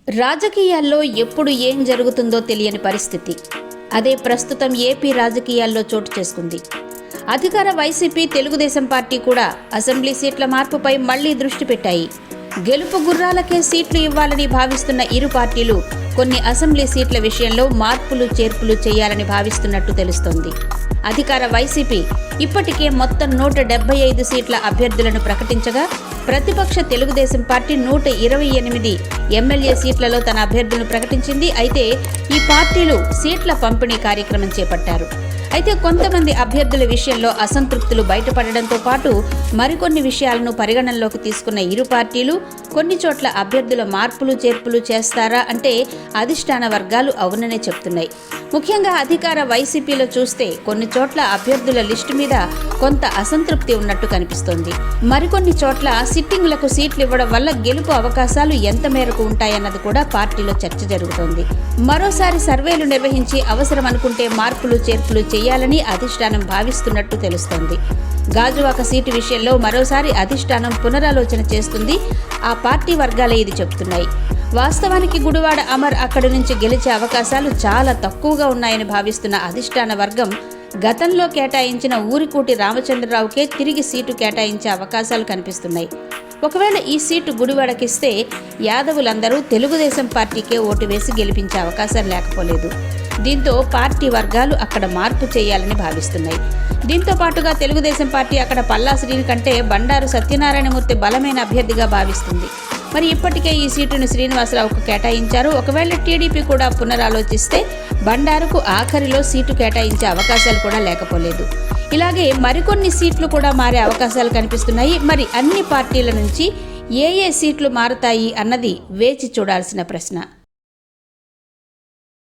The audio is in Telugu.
రాజకీయాల్లో ఎప్పుడు ఏం జరుగుతుందో తెలియని పరిస్థితి. అదే ప్రస్తుతం ఏపీ రాజకీయాల్లో చోటు చేసుకుంది. అధికార వైసీపీ, తెలుగుదేశం పార్టీ కూడా అసెంబ్లీ సీట్ల మార్పుపై మళ్లీ దృష్టి పెట్టాయి. గెలుపు గుర్రాలకే సీట్లు ఇవ్వాలని భావిస్తున్న ఇరు పార్టీలు కొన్ని అసెంబ్లీ సీట్ల విషయంలో మార్పులు చేర్పులు చేయాలని భావిస్తున్నట్టు తెలుస్తోంది. అధికార వైసీపీ ఇప్పటికే మొత్తం 175 సీట్ల అభ్యర్థులను ప్రకటించగా, ప్రతిపక్ష తెలుగుదేశం పార్టీ 128 ఎమ్మెల్యే సీట్లలో తన అభ్యర్థులను ప్రకటించింది. అయితే ఈ పార్టీలు సీట్ల పంపిణీ కార్యక్రమం చేపట్టారు. అయితే కొంతమంది అభ్యర్థుల విషయంలో అసంతృప్తులు బయటపడడంతో పాటు మరికొన్ని విషయాలను పరిగణనలోకి తీసుకున్న ఇరు పార్టీలు కొన్ని చోట్ల అభ్యర్థుల మార్పులు చేర్పులు చేస్తారా అంటే అధిష్టాన వర్గాలు అవుననే చెప్తున్నాయి. ముఖ్యంగా అధికార వైసీపీలో చూస్తే కొన్ని చోట్ల అభ్యర్థుల లిస్టు మీద కొంత అసంతృప్తి ఉన్నట్టు కనిపిస్తోంది. మరికొన్ని చోట్ల సిట్టింగులకు సీట్లు ఇవ్వడం వల్ల గెలుపు అవకాశాలు ఎంత మేరకు ఉంటాయన్నది కూడా పార్టీలో చర్చ జరుగుతోంది. మరోసారి సర్వేలు నిర్వహించి అవసరం అనుకుంటే మార్పులు చేర్పులు చేయాలని అధిష్టానం భావిస్తున్నట్టు తెలుస్తోంది. గాజువాక సీటు విషయంలో మరోసారి అధిష్టానం పునరాలోచన చేస్తుంది. ఆ పార్టీ వర్గాలే ఇది చెబుతున్నాయి. వాస్తవానికి గుడివాడ అమర్ అక్కడి నుంచి గెలిచే అవకాశాలు చాలా తక్కువగా ఉన్నాయని భావిస్తున్న అధిష్టాన వర్గం గతంలో కేటాయించిన ఊరికోటి రామచంద్రరావుకే తిరిగి సీటు కేటాయించే అవకాశాలు కనిపిస్తున్నాయి. ఒకవేళ ఈ సీటు గుడివాడకిస్తే యాదవులందరూ తెలుగుదేశం పార్టీకే ఓటు వేసి గెలిపించే అవకాశాలు లేకపోలేదు. దీంతో పార్టీ వర్గాలు అక్కడ మార్పు చేయాలని భావిస్తున్నాయి. దీంతో పాటుగా తెలుగుదేశం పార్టీ అక్కడ పల్లా శ్రీని కంటే బండారు సత్యనారాయణమూర్తి బలమైన అభ్యర్థిగా భావిస్తుంది. మరి ఇప్పటికే ఈ సీటును శ్రీనివాసరావుకు కేటాయించారు. ఒకవేళ టీడీపీ కూడా పునరాలోచిస్తే బండారుకు ఆఖరిలో సీటు కేటాయించే అవకాశాలు కూడా లేకపోలేదు. ఇలాగే మరికొన్ని సీట్లు కూడా మారే అవకాశాలు కనిపిస్తున్నాయి. మరి అన్ని పార్టీల నుంచి ఏ సీట్లు మారుతాయి అన్నది వేచి చూడాల్సిన ప్రశ్న.